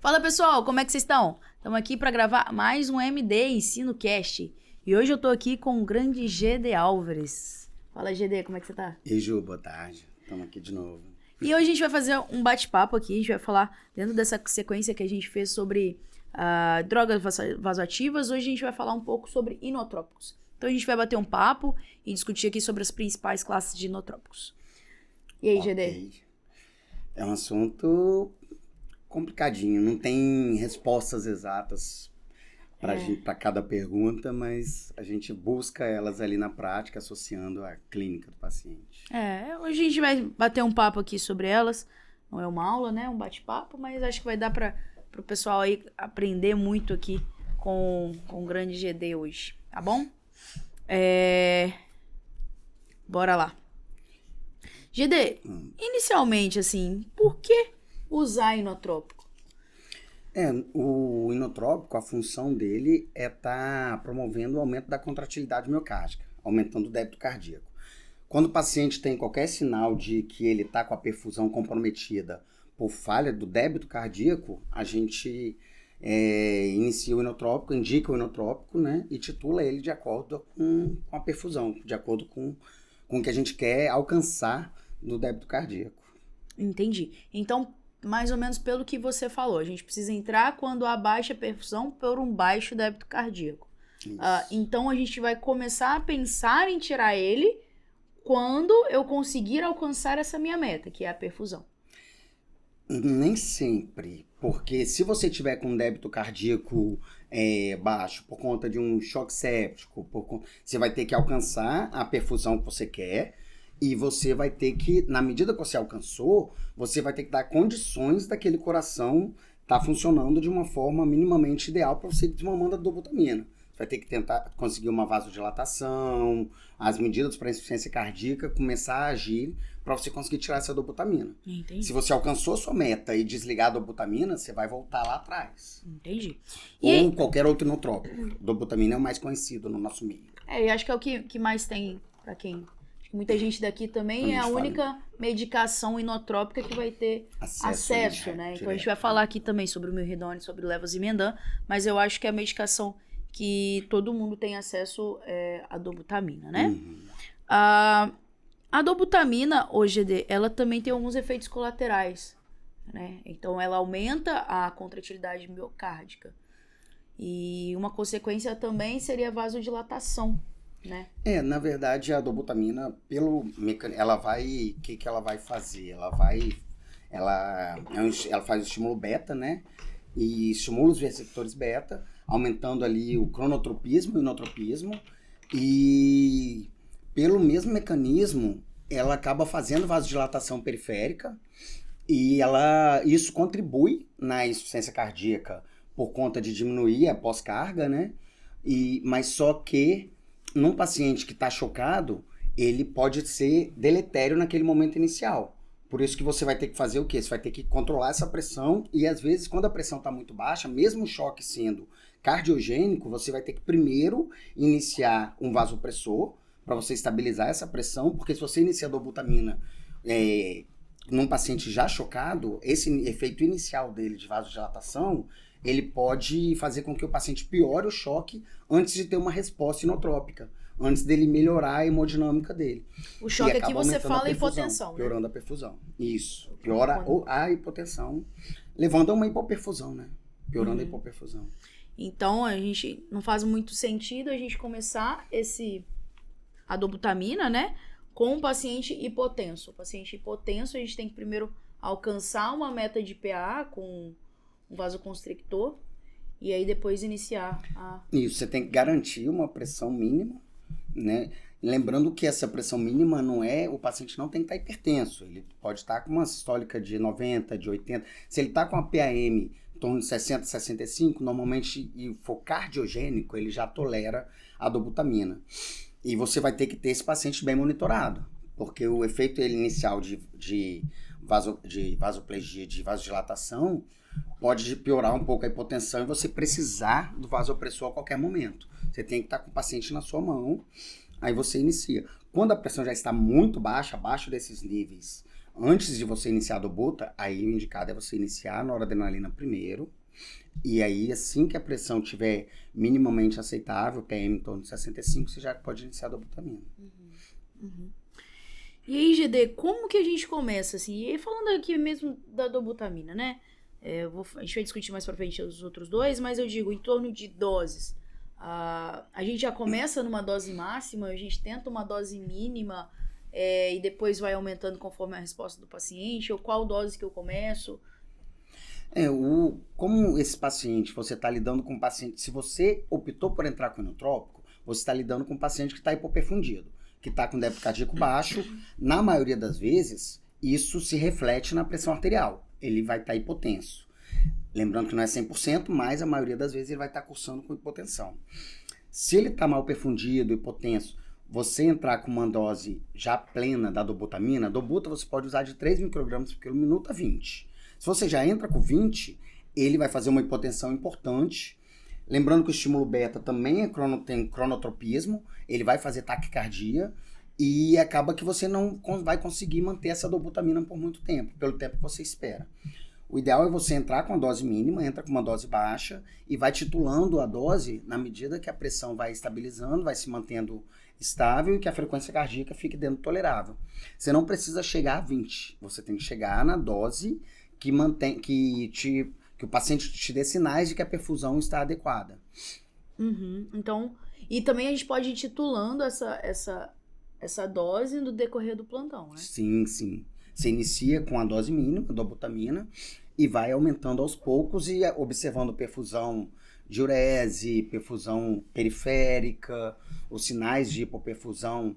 Fala pessoal, como é que vocês estão? Estamos aqui para gravar mais um MD Ensino Cast. E hoje eu tô aqui com o grande GD Álvares. Fala GD, como é que você tá? E Ju, boa tarde. Estamos aqui de novo. E hoje a gente vai fazer um bate-papo aqui, a gente vai falar dentro dessa sequência que a gente fez sobre drogas vasoativas, hoje a gente vai falar um pouco sobre inotrópicos. Então a gente vai bater um papo e discutir aqui sobre as principais classes de inotrópicos. E aí, GD? É um assunto complicadinho, não tem respostas exatas para cada pergunta, mas a gente busca elas ali na prática, associando à clínica do paciente. Hoje a gente vai bater um papo aqui sobre elas. Não é uma aula, né? Um bate-papo, mas acho que vai dar para o pessoal aí aprender muito aqui com o grande GD hoje, tá bom? Bora lá. GD, inicialmente, assim, por que usar inotrópico? O inotrópico, a função dele é estar promovendo o aumento da contratilidade miocárdica, aumentando o débito cardíaco. Quando o paciente tem qualquer sinal de que ele está com a perfusão comprometida por falha do débito cardíaco, a gente inicia o inotrópico, indica o inotrópico, né, e titula ele de acordo com a perfusão, de acordo com o que a gente quer alcançar no débito cardíaco. Entendi. Então, mais ou menos pelo que você falou, a gente precisa entrar quando há baixa perfusão por um baixo débito cardíaco. Então, a gente vai começar a pensar em tirar ele quando eu conseguir alcançar essa minha meta, que é a perfusão. Nem sempre, porque se você tiver com um débito cardíaco baixo por conta de um choque séptico, você vai ter que alcançar a perfusão que você quer e você vai ter que, na medida que você alcançou, você vai ter que dar condições daquele coração estar funcionando de uma forma minimamente ideal para você ir desmamando a dobutamina. Você vai ter que tentar conseguir uma vasodilatação, as medidas para insuficiência cardíaca começar a agir para você conseguir tirar essa dobutamina. Entendi. Se você alcançou a sua meta e desligar a dobutamina, você vai voltar lá atrás. Entendi. Ou qualquer outro inotrópico. Dobutamina é o mais conhecido no nosso meio. Eu acho que é o que mais tem para quem... Acho que muita gente daqui também é a única medicação inotrópica que vai ter acesso, né? Então a gente vai falar aqui também sobre o milridone, sobre o levosimendan, mas eu acho que é a medicação que todo mundo tem acesso à dobutamina, né? Uhum. A dobutamina, OGD, ela também tem alguns efeitos colaterais, né? Então, ela aumenta a contratilidade miocárdica. E uma consequência também seria a vasodilatação, né? Na verdade, a dobutamina, ela vai... O que ela vai fazer? Ela faz o estímulo beta, né? E estimula os receptores beta, aumentando ali o cronotropismo e o inotropismo. E pelo mesmo mecanismo, ela acaba fazendo vasodilatação periférica e isso contribui na insuficiência cardíaca por conta de diminuir a pós-carga, né? Mas só que num paciente que está chocado, ele pode ser deletério naquele momento inicial. Por isso que você vai ter que fazer o quê? Você vai ter que controlar essa pressão e às vezes quando a pressão está muito baixa, mesmo o choque sendo cardiogênico, você vai ter que primeiro iniciar um vasopressor para você estabilizar essa pressão, porque se você iniciar a dobutamina num paciente já chocado, esse efeito inicial dele de vasodilatação, ele pode fazer com que o paciente piore o choque antes de ter uma resposta inotrópica, antes dele melhorar a hemodinâmica dele. O choque aqui você fala hipotensão, né? Piorando a perfusão. Isso. Piora a hipotensão, levando a uma hipoperfusão, né? Piorando a hipoperfusão. Então, a gente não faz muito sentido a gente começar a dobutamina, né? Com o paciente hipotenso. O paciente hipotenso, a gente tem que primeiro alcançar uma meta de PA com um vasoconstrictor e aí depois iniciar Isso, você tem que garantir uma pressão mínima, né? Lembrando que essa pressão mínima o paciente não tem que estar hipertenso. Ele pode estar com uma sistólica de 90, de 80. Se ele está com a PAM em torno de 60, 65, normalmente, e for cardiogênico, ele já tolera a dobutamina. E você vai ter que ter esse paciente bem monitorado, porque o efeito inicial de vasoplegia, de vasodilatação, pode piorar um pouco a hipotensão e você precisar do vasopressor a qualquer momento. Você tem que estar com o paciente na sua mão, aí você inicia. Quando a pressão já está muito baixa, abaixo desses níveis Antes de você iniciar a dobuta, aí o indicado é você iniciar a noradrenalina primeiro, e aí assim que a pressão estiver minimamente aceitável, PM em torno de 65, você já pode iniciar a dobutamina. E aí, GD, como que a gente começa, assim, e falando aqui mesmo da dobutamina, né? A gente vai discutir mais pra frente os outros dois, mas eu digo, em torno de doses. A gente já começa numa dose máxima, a gente tenta uma dose mínima, e depois vai aumentando conforme a resposta do paciente, ou qual dose que eu começo? Como esse paciente, você está lidando com um paciente, se você optou por entrar com inotrópico, você está lidando com um paciente que está hipoperfundido, que está com débito cardíaco baixo, na maioria das vezes, isso se reflete na pressão arterial, ele vai estar hipotenso. Lembrando que não é 100%, mas a maioria das vezes ele vai estar cursando com hipotensão. Se ele está mal perfundido, hipotenso, você entrar com uma dose já plena da dobutamina, dobuta você pode usar de 3 microgramas por quilo minuto a 20. Se você já entra com 20, ele vai fazer uma hipotensão importante. Lembrando que o estímulo beta também tem cronotropismo, ele vai fazer taquicardia e acaba que você não vai conseguir manter essa dobutamina por muito tempo, pelo tempo que você espera. O ideal é você entrar com a dose mínima, entra com uma dose baixa e vai titulando a dose na medida que a pressão vai estabilizando, vai se mantendo estável e que a frequência cardíaca fique dentro do tolerável. Você não precisa chegar a 20, você tem que chegar na dose que o paciente te dê sinais de que a perfusão está adequada. Então, e também a gente pode ir titulando essa dose no decorrer do plantão, né? Sim, sim. Você inicia com a dose mínima, dobutamina, e vai aumentando aos poucos e observando perfusão diurese, perfusão periférica, os sinais de hipoperfusão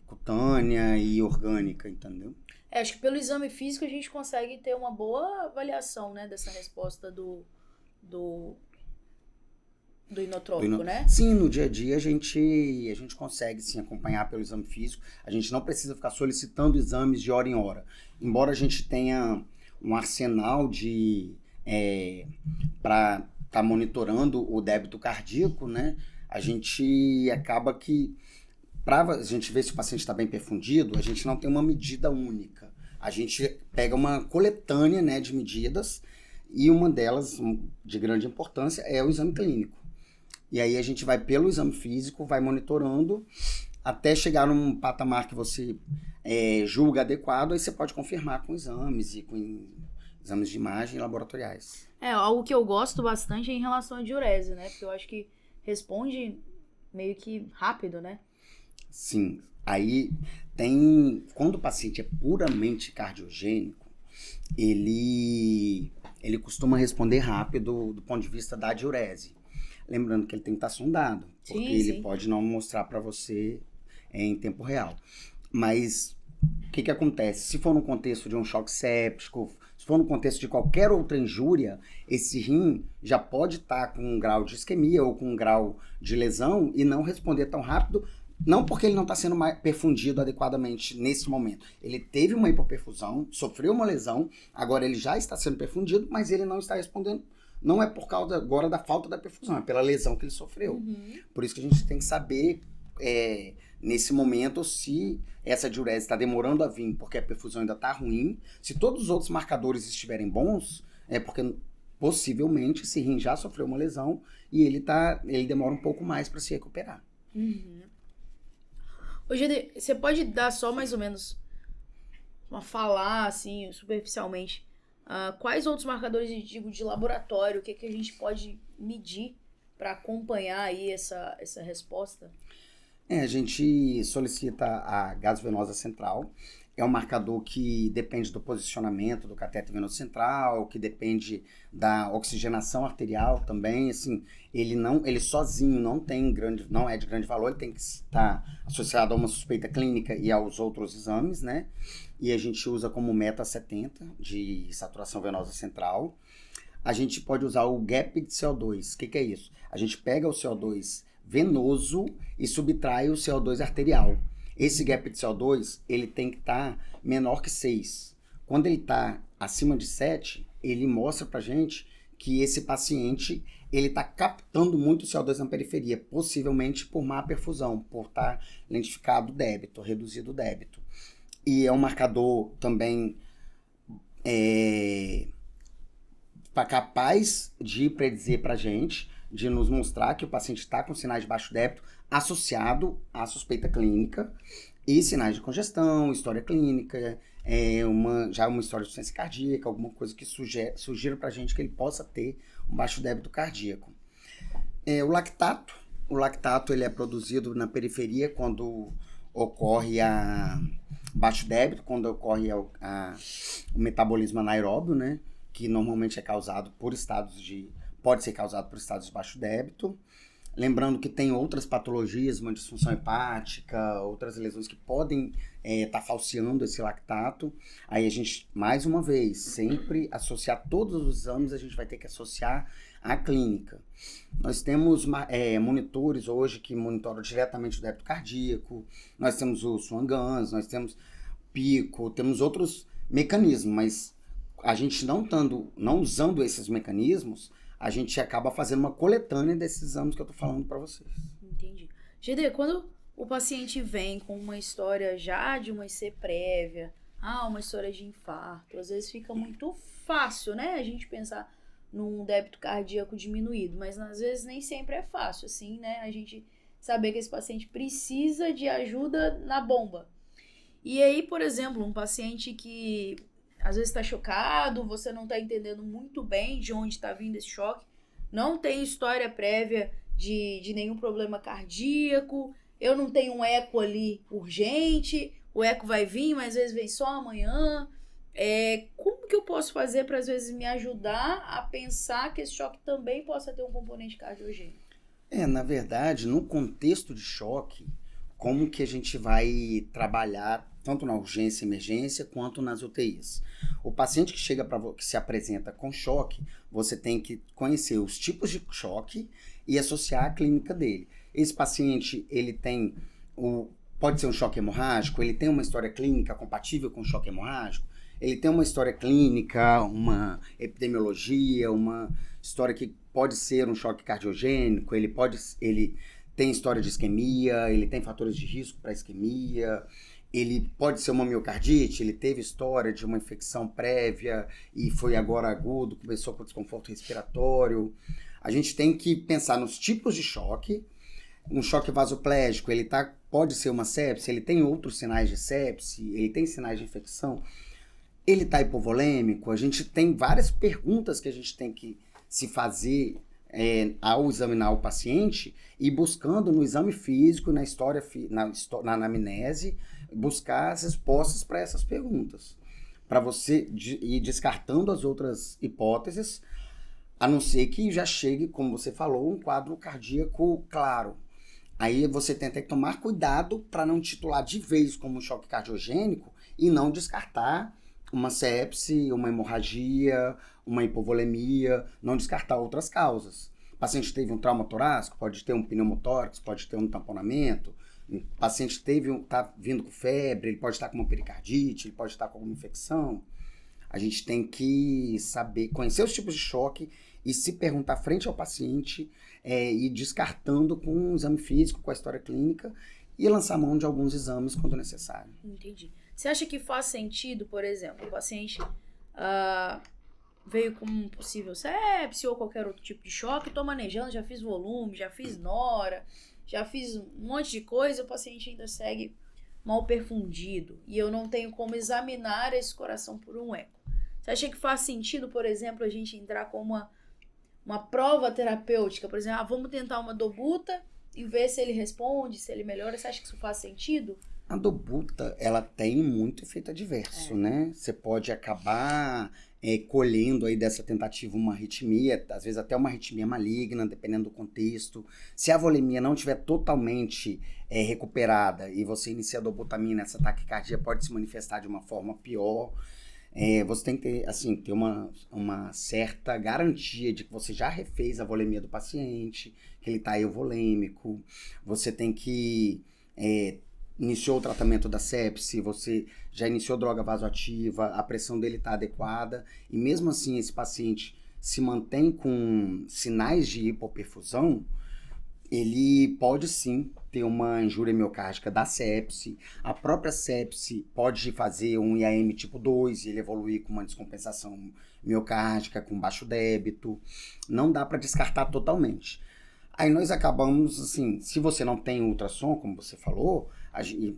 cutânea e orgânica, entendeu? Acho que pelo exame físico a gente consegue ter uma boa avaliação, né, dessa resposta do inotrópico, né? Sim, no dia a dia a gente consegue sim acompanhar pelo exame físico. A gente não precisa ficar solicitando exames de hora em hora. Embora a gente tenha um arsenal para estar monitorando o débito cardíaco, né? A gente acaba que, para a gente ver se o paciente está bem perfundido, a gente não tem uma medida única. A gente pega uma coletânea, né, de medidas e uma delas, de grande importância, é o exame clínico. E aí a gente vai pelo exame físico, vai monitorando até chegar num patamar que você julga adequado, aí você pode confirmar com exames e com exames de imagem laboratoriais. Algo que eu gosto bastante é em relação à diurese, né? Porque eu acho que responde meio que rápido, né? Sim. Aí quando o paciente é puramente cardiogênico, ele costuma responder rápido do ponto de vista da diurese. Lembrando que ele tem que estar sondado, porque ele pode não mostrar para você em tempo real. Mas o que acontece? Se for no contexto de um choque séptico, se for no contexto de qualquer outra injúria, esse rim já pode estar com um grau de isquemia ou com um grau de lesão e não responder tão rápido, não porque ele não está sendo perfundido adequadamente nesse momento. Ele teve uma hipoperfusão, sofreu uma lesão, agora ele já está sendo perfundido, mas ele não está respondendo. Não é por causa agora da falta da perfusão, é pela lesão que ele sofreu. Por isso que a gente tem que saber, nesse momento, se essa diurese está demorando a vir porque a perfusão ainda está ruim. Se todos os outros marcadores estiverem bons, é porque possivelmente esse rim já sofreu uma lesão e ele demora um pouco mais para se recuperar. Hoje, você pode dar só mais ou menos falar assim, superficialmente, quais outros marcadores de laboratório, o que a gente pode medir para acompanhar aí essa resposta? A gente solicita a gasovenosa central. É um marcador que depende do posicionamento do cateter venoso central, que depende da oxigenação arterial também. Assim, ele sozinho não é de grande valor, ele tem que estar associado a uma suspeita clínica e aos outros exames, né? E a gente usa como meta 70 de saturação venosa central. A gente pode usar o gap de CO2. O que é isso? A gente pega o CO2 venoso e subtrai o CO2 arterial. Esse gap de CO2, ele tem que estar menor que 6. Quando ele está acima de 7, ele mostra pra gente que esse paciente, ele está captando muito CO2 na periferia, possivelmente por má perfusão, por estar lentificado o débito, reduzido o débito. e é um marcador também capaz de predizer para a gente, de nos mostrar que o paciente está com sinais de baixo débito associado à suspeita clínica e sinais de congestão, história clínica, já uma história de insuficiência cardíaca, alguma coisa que sugira para a gente que ele possa ter um baixo débito cardíaco. O lactato ele é produzido na periferia quando ocorre baixo débito, quando ocorre o metabolismo anaeróbio, né? Que normalmente é causado por pode ser causado por estados de baixo débito. Lembrando que tem outras patologias, uma disfunção hepática, outras lesões que podem estar falseando esse lactato. Aí a gente, mais uma vez, sempre associar todos os exames, a gente vai ter que associar à clínica. Nós temos monitores hoje que monitoram diretamente o débito cardíaco, nós temos o Swan-Ganz, nós temos pico, temos outros mecanismos, mas a gente não usando esses mecanismos, a gente acaba fazendo uma coletânea desses exames que eu tô falando para vocês. Entendi. GD, quando o paciente vem com uma história já de uma IC prévia, uma história de infarto, às vezes fica muito fácil, né? A gente pensar num débito cardíaco diminuído, mas às vezes nem sempre é fácil, assim, né? A gente saber que esse paciente precisa de ajuda na bomba. E aí, por exemplo, um paciente que às vezes está chocado, você não está entendendo muito bem de onde está vindo esse choque, não tem história prévia de nenhum problema cardíaco, eu não tenho um eco ali urgente, o eco vai vir, mas às vezes vem só amanhã. Como que eu posso fazer para às vezes me ajudar a pensar que esse choque também possa ter um componente cardiogênico? Na verdade, no contexto de choque, como que a gente vai trabalhar tanto na urgência e emergência quanto nas UTIs. O paciente que que se apresenta com choque, você tem que conhecer os tipos de choque e associar a clínica dele. Esse paciente, ele pode ser um choque hemorrágico, ele tem uma história clínica compatível com choque hemorrágico, ele tem uma história clínica, uma epidemiologia, uma história que pode ser um choque cardiogênico, ele tem história de isquemia, ele tem fatores de risco para isquemia, ele pode ser uma miocardite, ele teve história de uma infecção prévia e foi agora agudo, começou com desconforto respiratório. A gente tem que pensar nos tipos de choque. Um choque vasoplégico, pode ser uma sepse, ele tem outros sinais de sepse, ele tem sinais de infecção, ele está hipovolêmico. A gente tem várias perguntas que a gente tem que se fazer ao examinar o paciente e buscando no exame físico, na anamnese, buscar as respostas para essas perguntas, para você ir descartando as outras hipóteses, a não ser que já chegue, como você falou, um quadro cardíaco claro. Aí você tenta tomar cuidado para não titular de vez como um choque cardiogênico e não descartar uma sepse, uma hemorragia, uma hipovolemia, não descartar outras causas. O paciente teve um trauma torácico, pode ter um pneumotórax, pode ter um tamponamento. O paciente está vindo com febre, ele pode estar com uma pericardite, ele pode estar com alguma infecção. A gente tem que saber, conhecer os tipos de choque e se perguntar frente ao paciente, ir descartando com um exame físico, com a história clínica e lançar mão de alguns exames quando necessário. Entendi. Você acha que faz sentido, por exemplo, o paciente veio com um possível sepse ou qualquer outro tipo de choque, tô manejando, já fiz volume, já fiz nora, já fiz um monte de coisa, o paciente ainda segue mal perfundido e eu não tenho como examinar esse coração por um eco. Você acha que faz sentido, por exemplo, a gente entrar com uma prova terapêutica, por exemplo, vamos tentar uma dobuta e ver se ele responde, se ele melhora? Você acha que isso faz sentido? A dobuta, ela tem muito efeito adverso, né? Você pode acabar colhendo aí dessa tentativa uma arritmia, às vezes até uma arritmia maligna, dependendo do contexto. Se a volemia não estiver totalmente recuperada e você inicia a dobutamina, essa taquicardia pode se manifestar de uma forma pior. Você tem que ter uma certa garantia de que você já refez a volemia do paciente, que ele está euvolêmico. Você tem que iniciou o tratamento da sepse, você já iniciou droga vasoativa, a pressão dele está adequada, e mesmo assim esse paciente se mantém com sinais de hipoperfusão, ele pode sim ter uma injúria miocárdica da sepse. A própria sepse pode fazer um IAM tipo 2 e ele evoluir com uma descompensação miocárdica, com baixo débito. Não dá para descartar totalmente. Aí nós acabamos, assim, se você não tem ultrassom, como você falou,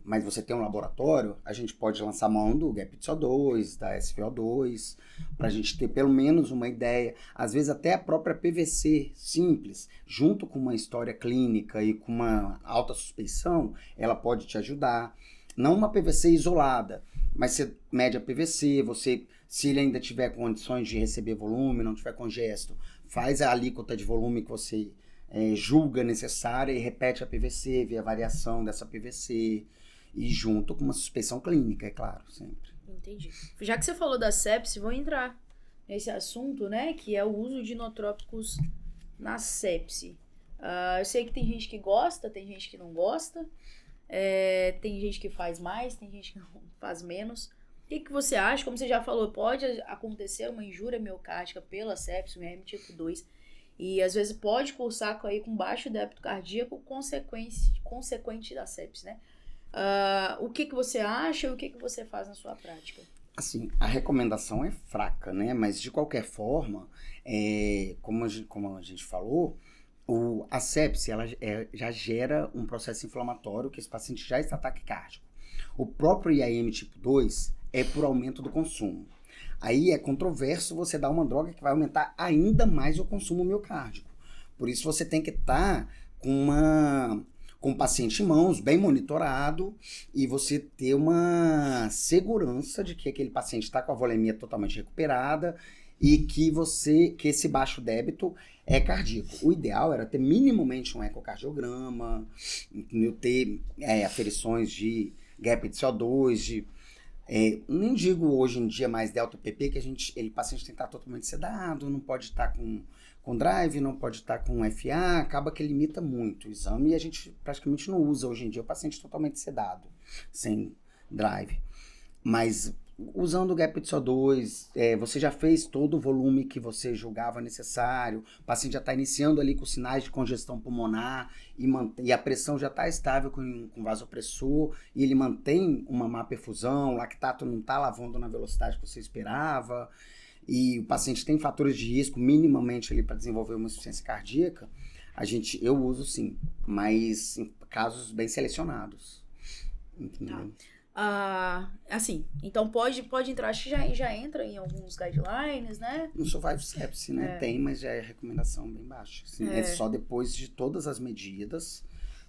mas você tem um laboratório, a gente pode lançar mão do gap de CO2, da SVO2, para a gente ter pelo menos uma ideia. Às vezes até a própria PVC simples, junto com uma história clínica e com uma alta suspeição, ela pode te ajudar. Não uma PVC isolada, mas você mede a PVC, você, se ele ainda tiver condições de receber volume, não tiver congesto, faz a alíquota de volume que você julga necessária e repete a PVC, vê a variação dessa PVC e junto com uma suspeição clínica, é claro, sempre. Entendi. Já que você falou da sepse, vou entrar nesse assunto, né, que é o uso de inotrópicos na sepse. Eu sei que tem gente que gosta, tem gente que não gosta, tem gente que faz mais, tem gente que não faz menos. O que você acha? Como você já falou, pode acontecer uma injúria miocárdica pela sepse, um IAM tipo 2, e às vezes pode cursar aí com baixo débito cardíaco consequente da sepse, né? O que você acha e o que você faz na sua prática? Assim, a recomendação é fraca, né? Mas de qualquer forma, como a gente falou, a sepse ela já gera um processo inflamatório que esse paciente já está taquicárdico. O próprio IAM tipo 2 é por aumento do consumo. Aí é controverso você dar uma droga que vai aumentar ainda mais o consumo miocárdico. Por isso você tem que estar com o paciente em mãos, bem monitorado, e você ter uma segurança de que aquele paciente está com a volemia totalmente recuperada e que esse baixo débito é cardíaco. O ideal era ter minimamente um ecocardiograma, ter aferições de gap de CO2, nem digo hoje em dia mais delta PP, que o paciente tem que estar totalmente sedado, não pode estar com drive, não pode estar com FA, acaba que limita muito o exame e a gente praticamente não usa hoje em dia o paciente totalmente sedado, sem drive. Mas usando o gap de CO2, você já fez todo o volume que você julgava necessário, o paciente já está iniciando ali com sinais de congestão pulmonar e a pressão já está estável com vasopressor e ele mantém uma má perfusão, o lactato não está lavando na velocidade que você esperava e o paciente tem fatores de risco minimamente ali para desenvolver uma insuficiência cardíaca, eu uso sim, mas em casos bem selecionados. Entendeu? Assim, então pode entrar, acho que já entra em alguns guidelines, né? No Survive Sepsis, né? Tem, mas já é recomendação bem baixa. Assim. É só depois de todas as medidas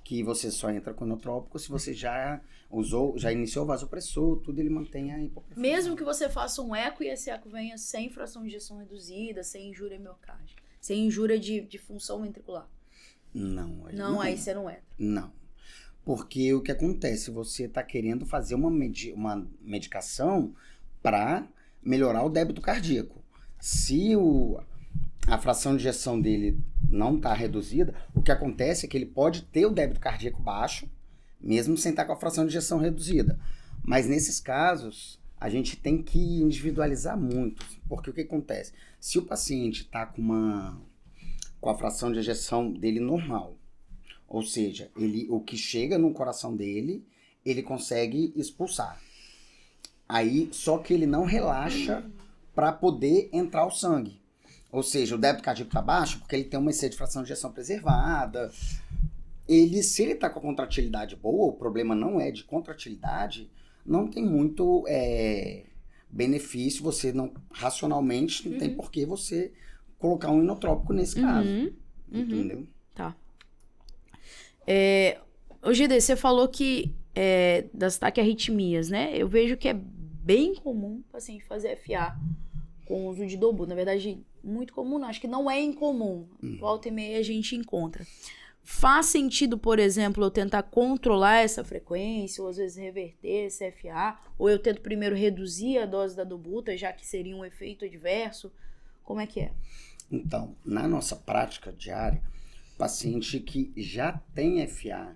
que você só entra com inotrópico se você já iniciou o vasopressor, tudo ele mantém a hipoperfusão. Mesmo que você faça um eco e esse eco venha sem fração de ejeção reduzida, sem injúria miocárdica, sem injúria de função ventricular. Não. Aí você não entra. Não. Porque o que acontece? Você está querendo fazer uma medicação para melhorar o débito cardíaco. Se a fração de ejeção dele não está reduzida, o que acontece é que ele pode ter o débito cardíaco baixo, mesmo sem estar com a fração de ejeção reduzida. Mas nesses casos, a gente tem que individualizar muito. Porque o que acontece? Se o paciente está com a fração de ejeção dele normal, ou seja, o que chega no coração dele, ele consegue expulsar. Aí, só que ele não relaxa para poder entrar o sangue. Ou seja, o débito cardíaco está baixo porque ele tem uma IC de fração de ejeção preservada. Se ele está com a contratilidade boa, o problema não é de contratilidade, não tem muito benefício, você não, racionalmente, não tem por que você colocar um inotrópico nesse caso. Entendeu? Tá. O GD, você falou que das taquiarritmias, né? Eu vejo que é bem comum o paciente fazer FA com uso de Dobu. Na verdade, muito comum, não. Acho que não é incomum. Volta e meia a gente encontra. Faz sentido, por exemplo, eu tentar controlar essa frequência, ou às vezes reverter esse FA, ou eu tento primeiro reduzir a dose da Dobuta, já que seria um efeito adverso? Como é que é? Então, na nossa prática diária, paciente que já tem FA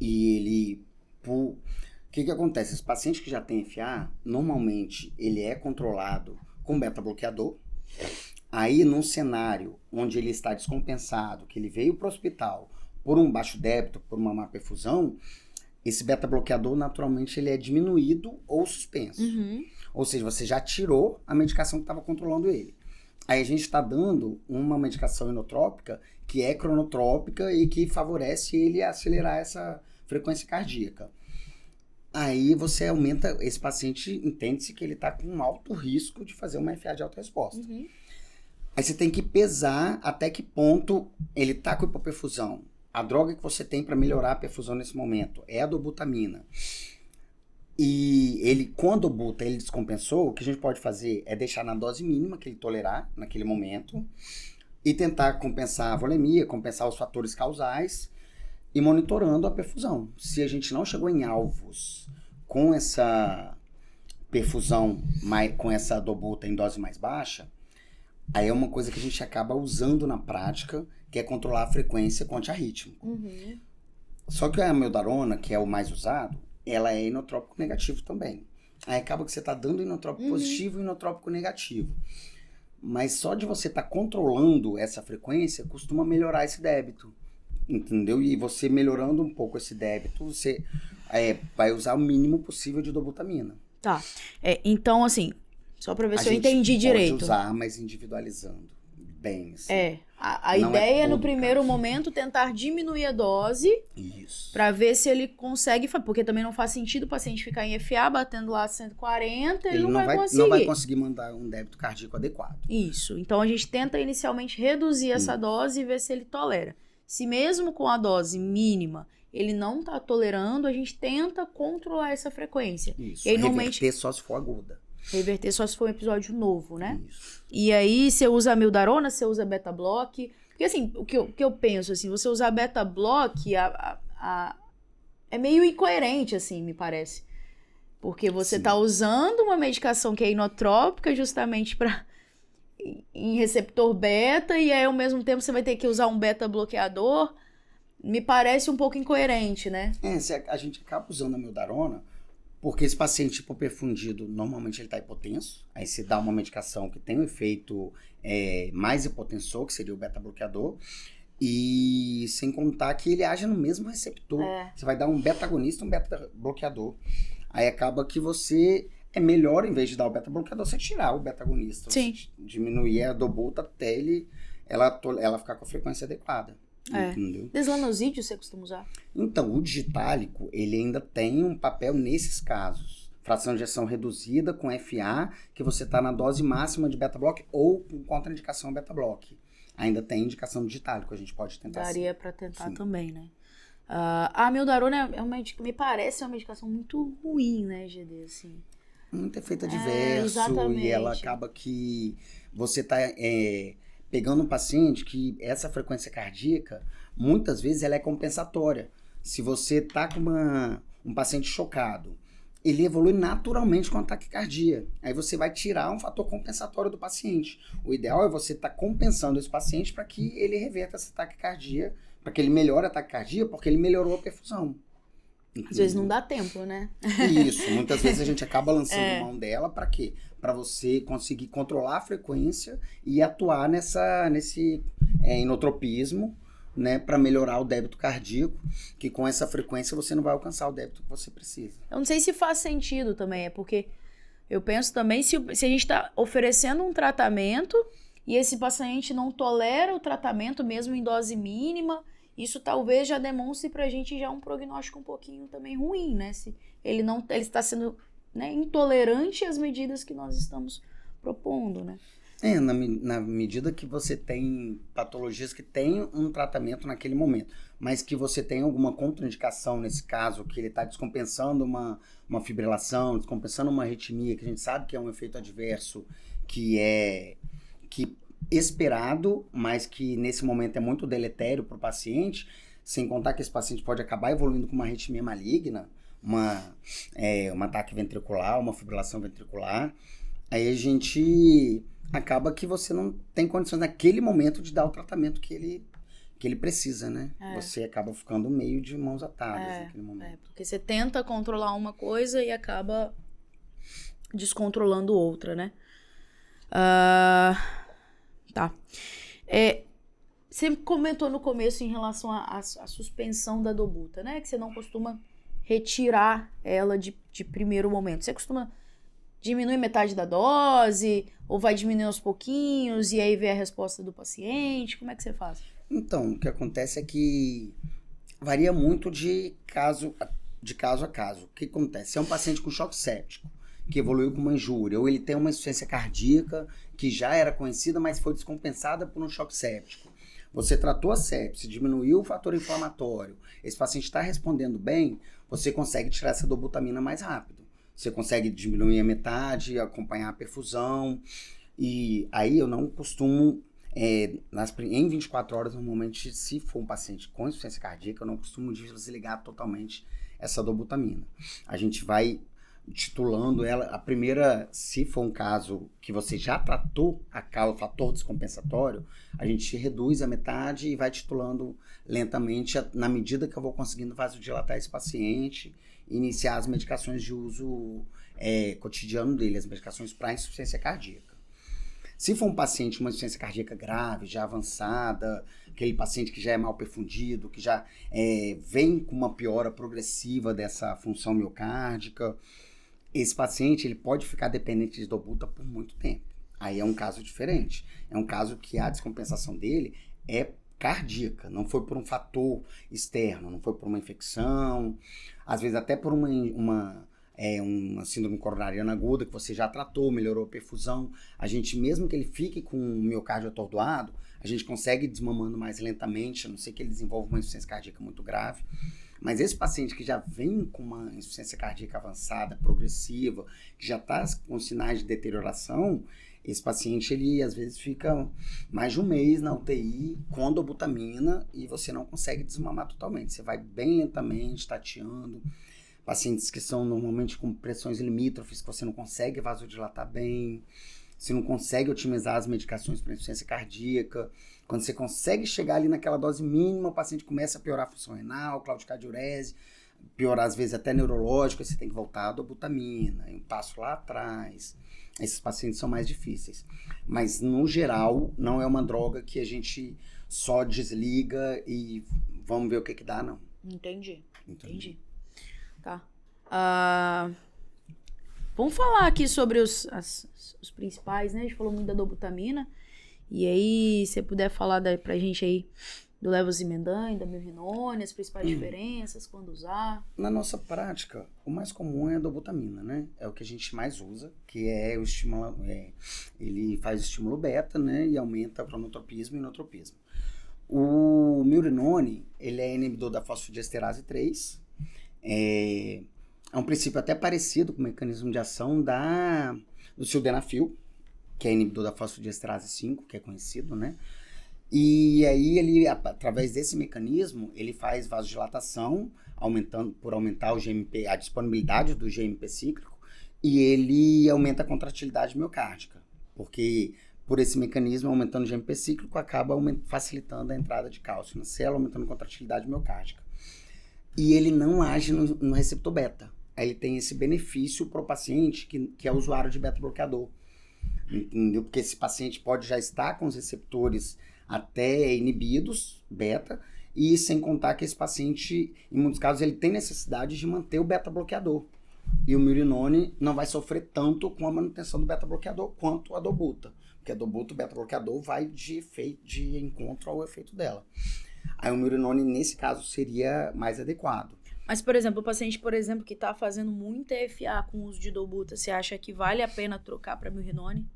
e o que acontece? Esse paciente que já tem FA, normalmente ele é controlado com beta-bloqueador. Aí, num cenário onde ele está descompensado, que ele veio para o hospital por um baixo débito, por uma má perfusão, esse beta-bloqueador, naturalmente, ele é diminuído ou suspenso. Ou seja, você já tirou a medicação que estava controlando ele. Aí a gente está dando uma medicação inotrópica que é cronotrópica e que favorece ele a acelerar essa frequência cardíaca. Aí você aumenta, esse paciente entende-se que ele está com um alto risco de fazer uma FA de alta resposta. Aí você tem que pesar até que ponto ele está com hipoperfusão. A droga que você tem para melhorar a perfusão nesse momento é a dobutamina. E ele, quando o buta ele descompensou, o que a gente pode fazer é deixar na dose mínima que ele tolerar naquele momento e tentar compensar a volemia, compensar os fatores causais e monitorando a perfusão. Se a gente não chegou em alvos com essa perfusão, com essa dobuta em dose mais baixa, aí é uma coisa que a gente acaba usando na prática, que é controlar a frequência com antiarrítmico. Só que a amiodarona, que é o mais usado, ela é inotrópico negativo também. Aí acaba que você está dando inotrópico positivo e inotrópico negativo. Mas só de você estar controlando essa frequência, costuma melhorar esse débito. Entendeu? E você melhorando um pouco esse débito, você vai usar o mínimo possível de dobutamina. Tá. Então, assim, só para ver se eu entendi direito. Pode usar, mas individualizando. Bem, assim. A ideia é no primeiro momento tentar diminuir a dose. Isso. Pra ver se ele consegue, porque também não faz sentido o paciente ficar em FA batendo lá 140, ele não vai conseguir. Não vai conseguir mandar um débito cardíaco adequado. Isso. Então a gente tenta inicialmente reduzir essa dose e ver se ele tolera. Se mesmo com a dose mínima ele não tá tolerando, a gente tenta controlar essa frequência. Isso. E aí, reverter só se for aguda. Reverter só se for um episódio novo, né? Isso. E aí, você usa a amiodarona, você usa beta-block. Porque, assim, o que eu penso, assim, você usar beta-block é meio incoerente, assim, me parece. Porque você tá usando uma medicação que é inotrópica justamente em receptor beta, e aí, ao mesmo tempo, você vai ter que usar um beta-bloqueador. Me parece um pouco incoerente, né? A gente acaba usando a amiodarona porque esse paciente hipoperfundido, normalmente ele está hipotenso. Aí você dá uma medicação que tem um efeito mais hipotensor, que seria o beta-bloqueador. E sem contar que ele age no mesmo receptor. Você vai dar um beta-agonista e um beta-bloqueador. Aí acaba que você é melhor, em vez de dar o beta-bloqueador, você tirar o beta-agonista. Sim. Você diminuir a dobuta até ela ficar com a frequência adequada. Entendeu? Deslanosídeo você costuma usar? Então, o digitálico, ele ainda tem um papel nesses casos. Fração de ejeção reduzida com FA, que você está na dose máxima de beta-block ou com contraindicação beta-block. Ainda tem indicação digitálico, a gente pode tentar. Daria para tentar também, né? A amiodarona me parece uma medicação muito ruim, né, GD, assim. Muito efeito adverso, exatamente. E ela acaba que você está pegando um paciente que essa frequência cardíaca, muitas vezes ela é compensatória. Se você está com um paciente chocado, ele evolui naturalmente com ataque cardíaco. Aí você vai tirar um fator compensatório do paciente. O ideal é você estar compensando esse paciente para que ele reverta esse ataque cardíaco, para que ele melhore o ataque cardíaco, porque ele melhorou a perfusão. Às vezes não dá tempo, né? Isso, muitas vezes a gente acaba lançando mão dela para quê? Para você conseguir controlar a frequência e atuar nesse inotropismo, né, para melhorar o débito cardíaco, que com essa frequência você não vai alcançar o débito que você precisa. Eu não sei se faz sentido também, porque eu penso também se a gente está oferecendo um tratamento e esse paciente não tolera o tratamento mesmo em dose mínima, isso talvez já demonstre pra gente já um prognóstico um pouquinho também ruim, né? Se ele está sendo, né, intolerante às medidas que nós estamos propondo, né? Na medida que você tem patologias que têm um tratamento naquele momento, mas que você tem alguma contraindicação nesse caso, que ele está descompensando uma fibrilação, descompensando uma arritmia, que a gente sabe que é um efeito adverso, que esperado, mas que nesse momento é muito deletério para o paciente, sem contar que esse paciente pode acabar evoluindo com uma arritmia maligna, um ataque ventricular, uma fibrilação ventricular. Aí a gente acaba que você não tem condições naquele momento de dar o tratamento que ele precisa, né? Você acaba ficando meio de mãos atadas naquele momento. Porque você tenta controlar uma coisa e acaba descontrolando outra, né? Tá. Você comentou no começo em relação à suspensão da dobuta, né? Que você não costuma retirar ela de primeiro momento. Você costuma diminuir metade da dose, ou vai diminuir aos pouquinhos, e aí vê a resposta do paciente? Como é que você faz? Então, o que acontece é que varia muito de caso a caso. O que acontece? Se é um paciente com choque séptico, que evoluiu com uma injúria, ou ele tem uma insuficiência cardíaca que já era conhecida, mas foi descompensada por um choque séptico. Você tratou a sepse, diminuiu o fator inflamatório, esse paciente está respondendo bem, você consegue tirar essa dobutamina mais rápido. Você consegue diminuir a metade, acompanhar a perfusão. E aí eu não costumo, em 24 horas, normalmente, se for um paciente com insuficiência cardíaca, eu não costumo desligar totalmente essa dobutamina. A gente vai titulando ela, a primeira, se for um caso que você já tratou o fator descompensatório, a gente reduz a metade e vai titulando lentamente na medida que eu vou conseguindo vasodilatar esse paciente e iniciar as medicações de uso cotidiano dele, as medicações para insuficiência cardíaca. Se for um paciente com uma insuficiência cardíaca grave, já avançada, aquele paciente que já é mal perfundido, que já vem com uma piora progressiva dessa função miocárdica, esse paciente ele pode ficar dependente de dobuta por muito tempo. Aí é um caso diferente. É um caso que a descompensação dele é cardíaca, não foi por um fator externo, não foi por uma infecção, às vezes até por uma síndrome coronariana aguda que você já tratou, melhorou a perfusão. A gente, mesmo que ele fique com o miocárdio atordoado, a gente consegue desmamando mais lentamente, a não ser que ele desenvolva uma insuficiência cardíaca muito grave. Mas esse paciente que já vem com uma insuficiência cardíaca avançada, progressiva, que já está com sinais de deterioração, esse paciente, ele às vezes fica mais de um mês na UTI com dobutamina e você não consegue desmamar totalmente. Você vai bem lentamente, tateando. Pacientes que são normalmente com pressões limítrofes, que você não consegue vasodilatar bem, você não consegue otimizar as medicações para insuficiência cardíaca. Quando você consegue chegar ali naquela dose mínima, o paciente começa a piorar a função renal, claudicardiurese, piorar às vezes até neurológico, você tem que voltar à dobutamina, um passo lá atrás. Esses pacientes são mais difíceis. Mas, no geral, não é uma droga que a gente só desliga e vamos ver o que dá, não. Entendi. Tá. Vamos falar aqui sobre os principais, né? A gente falou muito da dobutamina. E aí, se você puder falar pra gente aí do levosimendan, da milrinone, as principais diferenças, quando usar. Na nossa prática, o mais comum é a dobutamina, né? É o que a gente mais usa, que é o estímulo, ele faz estímulo beta, né? E aumenta cronotropismo e inotropismo. O milrinone, ele é inibidor da fosfodiesterase 3. É um princípio até parecido com o mecanismo de ação do sildenafil, que é inibidor da fosfodiesterase 5, que é conhecido, né? E aí ele, através desse mecanismo, ele faz vasodilatação, aumentar o GMP, a disponibilidade do GMP cíclico, e ele aumenta a contratilidade miocárdica, porque por esse mecanismo, aumentando o GMP cíclico, acaba facilitando a entrada de cálcio na célula, aumentando a contratilidade miocárdica. E ele não age no receptor beta. Aí ele tem esse benefício para o paciente que é usuário de beta-bloqueador. Entendeu? Porque esse paciente pode já estar com os receptores até inibidos, beta, e sem contar que esse paciente, em muitos casos, ele tem necessidade de manter o beta-bloqueador. E o milrinone não vai sofrer tanto com a manutenção do beta-bloqueador quanto a dobuta. Porque a dobuta, o beta-bloqueador, vai de encontro ao efeito dela. Aí o milrinone, nesse caso, seria mais adequado. Mas, por exemplo, o paciente, que está fazendo muita EFA com o uso de dobuta, você acha que vale a pena trocar para milrinone?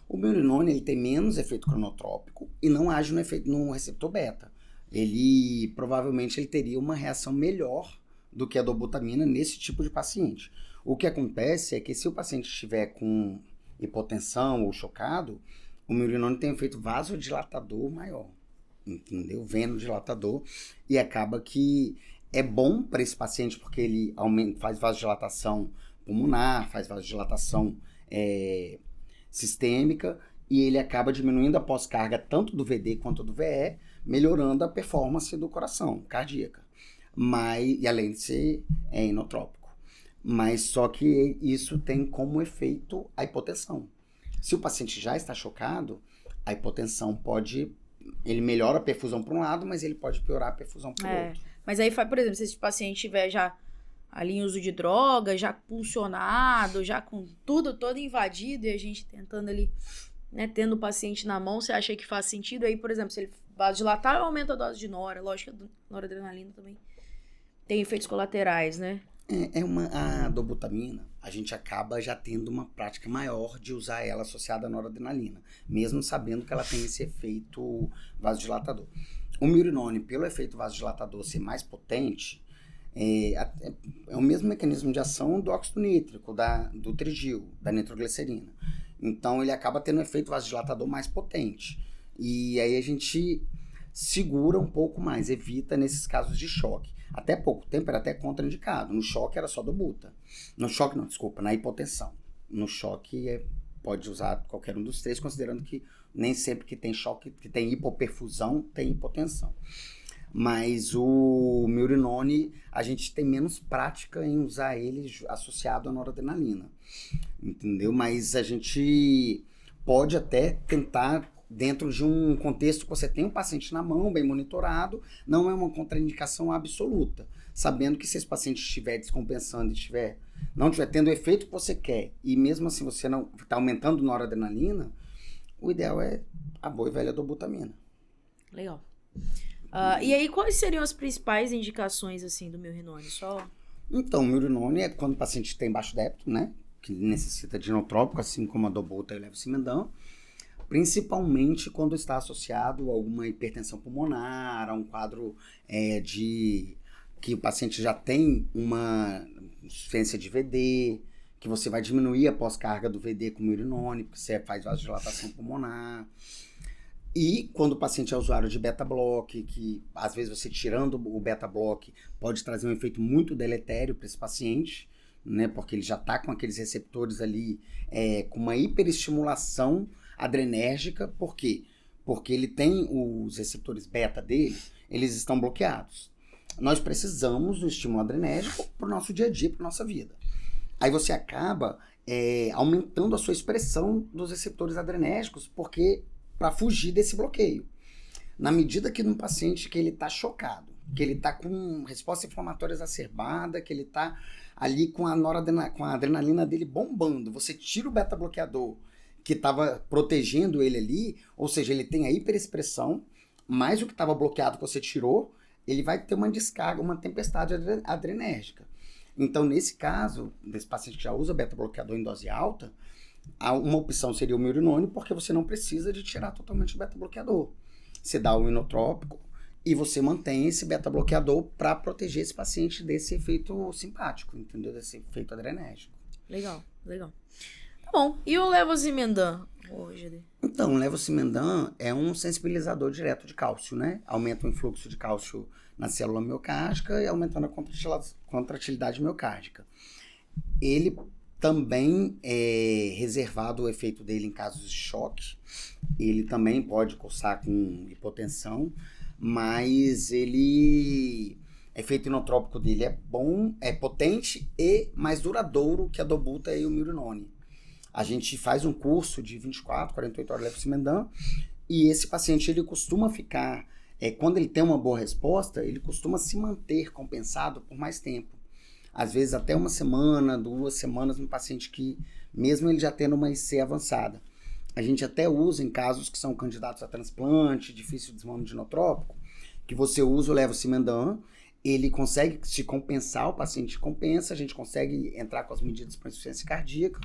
O milrinone, ele tem menos efeito cronotrópico e não age no receptor beta. Ele, provavelmente, ele teria uma reação melhor do que a dobutamina nesse tipo de paciente. O que acontece é que se o paciente estiver com hipotensão ou chocado, o milrinone tem um efeito vasodilatador maior. Entendeu? Venodilatador, e acaba que é bom para esse paciente porque ele faz vasodilatação pulmonar, faz vasodilatação sistêmica, e ele acaba diminuindo a pós-carga tanto do VD quanto do VE, melhorando a performance do coração, cardíaca, e além de ser inotrópico. Mas só que isso tem como efeito a hipotensão. Se o paciente já está chocado, a hipotensão pode ele melhora a perfusão para um lado, mas ele pode piorar a perfusão para o outro. Mas aí, por exemplo, se esse paciente tiver já ali em uso de droga, já pulsionado, já com tudo todo invadido, e a gente tentando ali, né, tendo o paciente na mão, você acha que faz sentido? Aí, por exemplo, se ele vasodilatar, aumenta a dose de nora. Lógico que a noradrenalina também tem efeitos colaterais, né? A dobutamina, a gente acaba já tendo uma prática maior de usar ela associada à noradrenalina, mesmo sabendo que ela tem esse efeito vasodilatador. O Milrinone, pelo efeito vasodilatador ser mais potente, é o mesmo mecanismo de ação do óxido nítrico, do trigil, da nitroglicerina. Então, ele acaba tendo um efeito vasodilatador mais potente. E aí a gente segura um pouco mais, evita nesses casos de choque. Até pouco tempo era até contraindicado. No choque era só dobuta. No choque não, desculpa, na hipotensão. No choque pode usar qualquer um dos três, considerando que nem sempre que tem choque, que tem hipoperfusão, tem hipotensão. Mas o Milrinone, a gente tem menos prática em usar ele associado à noradrenalina. Entendeu? Mas a gente pode até tentar, dentro de um contexto que você tem um paciente na mão, bem monitorado, não é uma contraindicação absoluta. Sabendo que se esse paciente estiver descompensando e não estiver tendo o efeito que você quer, e mesmo assim você não está aumentando noradrenalina, o ideal é a boa e velha dobutamina. Legal. E aí, quais seriam as principais indicações, assim, do Milrinone? Então, o Milrinone é quando o paciente tem baixo débito, né? Que necessita de inotrópico, assim como a dobuta e o levosimendan. Principalmente quando está associado a alguma hipertensão pulmonar, a um quadro que o paciente já tem uma insuficiência de VD, que você vai diminuir a pós-carga do VD com o Milrinone, porque você faz vasodilatação pulmonar. E quando o paciente é usuário de beta-block, que às vezes você tirando o beta-block pode trazer um efeito muito deletério para esse paciente, né? Porque ele já está com aqueles receptores ali com uma hiperestimulação adrenérgica. Por quê? Porque ele tem os receptores beta dele, eles estão bloqueados. Nós precisamos do estímulo adrenérgico para o nosso dia a dia, para a nossa vida. Aí você acaba aumentando a sua expressão dos receptores adrenérgicos, porque para fugir desse bloqueio. Na medida que no paciente que ele está chocado, que ele está com resposta inflamatória exacerbada, que ele está ali com a adrenalina dele bombando, você tira o beta-bloqueador que estava protegendo ele ali, ou seja, ele tem a hiperexpressão, mais o que estava bloqueado que você tirou, ele vai ter uma descarga, uma tempestade adrenérgica. Então, nesse caso, desse paciente que já usa beta-bloqueador em dose alta, uma opção seria o Milrinone, porque você não precisa de tirar totalmente o beta-bloqueador. Você dá o inotrópico e você mantém esse beta-bloqueador para proteger esse paciente desse efeito simpático, entendeu? Desse efeito adrenérgico. Legal. Tá bom. E o levosimendan? Então, o levosimendan é um sensibilizador direto de cálcio, né? Aumenta o influxo de cálcio na célula miocárdica e aumentando a contratilidade miocárdica. Ele também é reservado o efeito dele em casos de choque. Ele também pode cursar com hipotensão, mas efeito inotrópico dele é bom, é potente e mais duradouro que a dobuta e o Milrinone. A gente faz um curso de 24, 48 horas de levosimendan e esse paciente ele costuma ficar, quando ele tem uma boa resposta, ele costuma se manter compensado por mais tempo. Às vezes até uma semana, 2 semanas, no paciente que, mesmo ele já tendo uma IC avançada. A gente até usa em casos que são candidatos a transplante, difícil desmame de inotrópico, que você usa o levosimendan, ele consegue se compensar, o paciente compensa, a gente consegue entrar com as medidas para insuficiência cardíaca,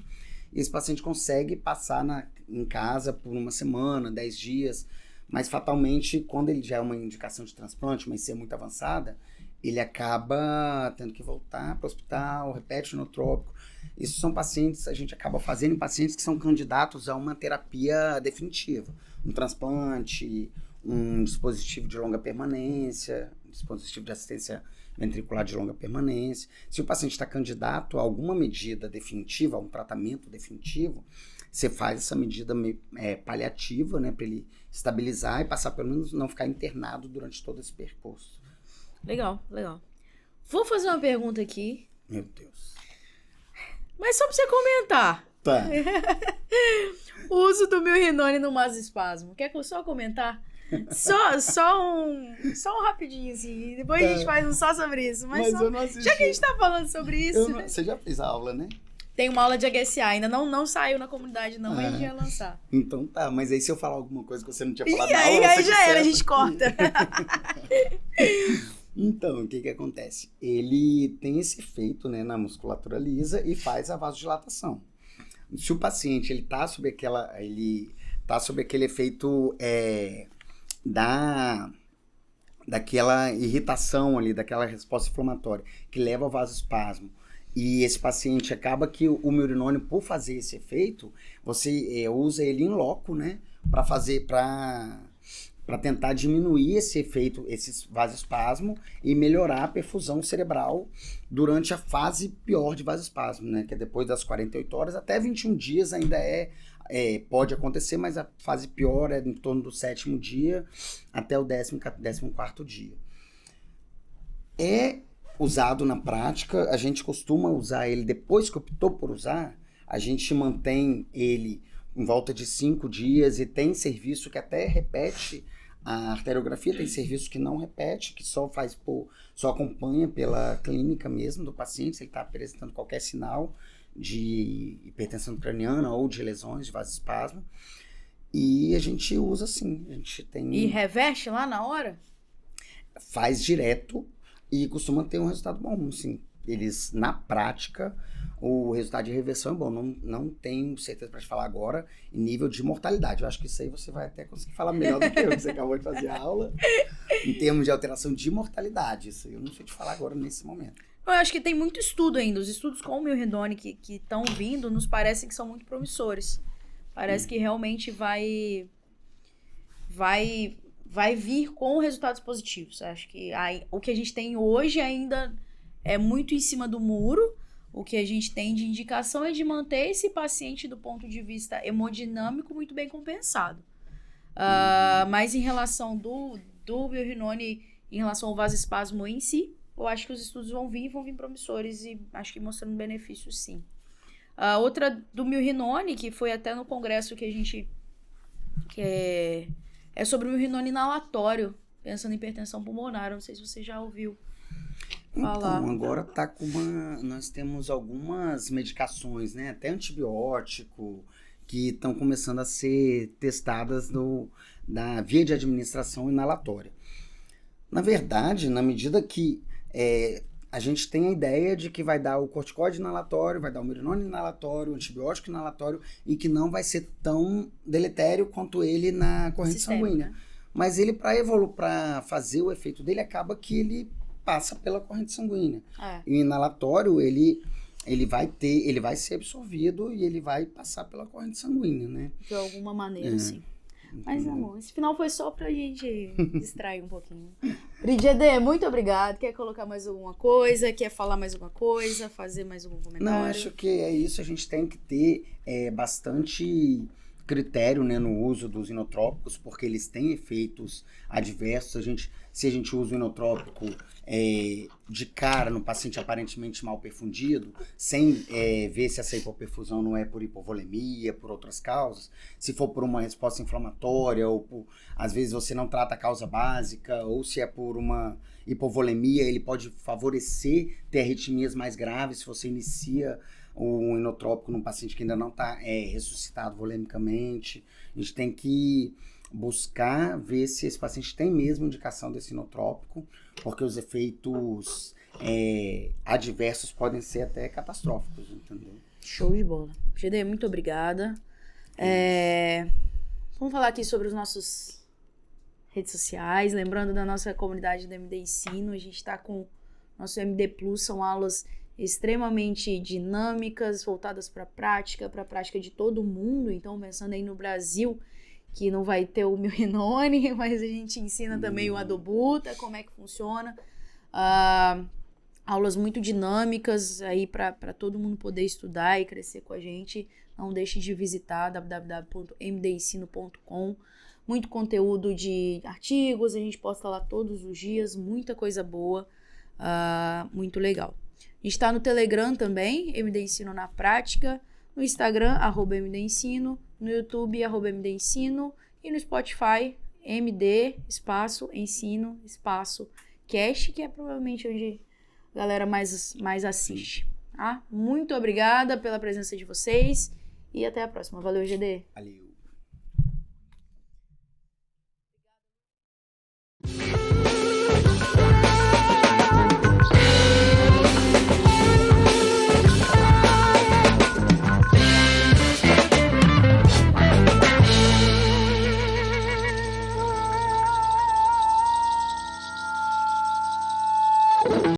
e esse paciente consegue passar em casa por uma semana, 10 dias, mas fatalmente, quando ele já é uma indicação de transplante, uma IC muito avançada, ele acaba tendo que voltar para o hospital, repete o inotrópico. Isso são pacientes, a gente acaba fazendo em pacientes que são candidatos a uma terapia definitiva. Um transplante, um dispositivo de longa permanência, um dispositivo de assistência ventricular de longa permanência. Se o paciente está candidato a alguma medida definitiva, a um tratamento definitivo, você faz essa medida paliativa, né, para ele estabilizar e passar, pelo menos, não ficar internado durante todo esse percurso. Legal. Vou fazer uma pergunta aqui. Meu Deus. Mas só pra você comentar. Tá. O uso do Milrinone no vasoespasmo. Quer só comentar? Só um rapidinho, assim. Depois a gente faz um só sobre isso. Mas eu não assisti. Já que a gente tá falando sobre isso... Você já fez a aula, né? Tem uma aula de HSA, ainda não saiu na comunidade, não, mas a gente vai lançar. Então tá, mas aí se eu falar alguma coisa que você não tinha falado na aula... Aí já era, a gente corta. Então, o que acontece? Ele tem esse efeito, né, na musculatura lisa e faz a vasodilatação. Se o paciente ele tá sob aquele efeito daquela irritação ali, daquela resposta inflamatória que leva ao vasoespasmo, e esse paciente acaba que o milrinone, por fazer esse efeito, você usa ele em loco, né, para tentar diminuir esse efeito, esse vasoespasmo e melhorar a perfusão cerebral durante a fase pior de vasoespasmo, né, que é depois das 48 horas, até 21 dias ainda pode acontecer, mas a fase pior é em torno do 7º dia até o 14º dia. É usado na prática, a gente costuma usar ele depois que optou por usar, a gente mantém ele em volta de 5 dias e tem serviço que até repete a arteriografia, tem serviço que não repete, que só acompanha pela clínica mesmo do paciente, se ele está apresentando qualquer sinal de hipertensão craniana ou de lesões de vasoespasmo. E a gente usa assim, a gente tem... E reverte lá na hora? Faz direto e costuma ter um resultado bom, assim. Eles, na prática, o resultado de reversão é bom. Não tenho certeza para te falar agora em nível de mortalidade. Eu acho que isso aí você vai até conseguir falar melhor do que eu, que você acabou de fazer a aula. Em termos de alteração de mortalidade, isso aí eu não sei te falar agora nesse momento. Eu acho que tem muito estudo ainda. Os estudos com o milrinone que estão vindo nos parecem que são muito promissores. Parece que realmente vai vir com resultados positivos. Acho que o que a gente tem hoje ainda é muito em cima do muro. O que a gente tem de indicação é de manter esse paciente do ponto de vista hemodinâmico muito bem compensado. Mas em relação do milrinone, em relação ao vasoespasmo em si, eu acho que os estudos vão vir promissores e acho que mostrando benefícios, sim. Outra do milrinone, que foi até no congresso que a gente... é sobre o milrinone inalatório, pensando em hipertensão pulmonar. Não sei se você já ouviu falar. Então, agora tá nós temos algumas medicações, né? Até antibiótico, que estão começando a ser testadas na via de administração inalatória. Na verdade, na medida que a gente tem a ideia de que vai dar o corticoide inalatório, vai dar o milrinone inalatório, o antibiótico inalatório, e que não vai ser tão deletério quanto ele na corrente sanguínea. Né? Mas ele, para fazer o efeito dele, acaba que ele passa pela corrente sanguínea. E o inalatório, ele vai ser absorvido e ele vai passar pela corrente sanguínea, né? De alguma maneira, sim. Mas, amor, esse final foi só pra gente distrair um pouquinho. Brigiede, muito obrigado. Quer colocar mais alguma coisa? Quer falar mais alguma coisa? Fazer mais algum comentário? Não, acho que é isso. A gente tem que ter bastante critério, né, no uso dos inotrópicos, porque eles têm efeitos adversos. Se a gente usa o inotrópico de cara no paciente aparentemente mal perfundido, sem ver se essa hipoperfusão não é por hipovolemia, por outras causas, se for por uma resposta inflamatória, ou às vezes você não trata a causa básica, ou se é por uma hipovolemia, ele pode favorecer ter arritmias mais graves se você inicia o inotrópico num paciente que ainda não está ressuscitado volemicamente. A gente tem que buscar ver se esse paciente tem mesmo indicação desse inotrópico, porque os efeitos adversos podem ser até catastróficos, entendeu? Show de bola. GD, muito obrigada. Vamos falar aqui sobre os nossos redes sociais, lembrando da nossa comunidade do MD Ensino. A gente está com nosso MD Plus, são aulas extremamente dinâmicas, voltadas para a prática de todo mundo. Então, pensando aí no Brasil, que não vai ter o milrinone, mas a gente ensina também o adobuta, como é que funciona. Aulas muito dinâmicas aí para todo mundo poder estudar e crescer com a gente. Não deixe de visitar www.mdensino.com. Muito conteúdo de artigos, a gente posta lá todos os dias, muita coisa boa, muito legal. A gente está no Telegram também, MD Ensino na Prática, no Instagram, @MD Ensino, no YouTube, @MD Ensino, e no Spotify, MD, espaço, ensino, espaço, cast, que é provavelmente onde a galera mais assiste. Tá? Muito obrigada pela presença de vocês e até a próxima. Valeu, GD. Valeu.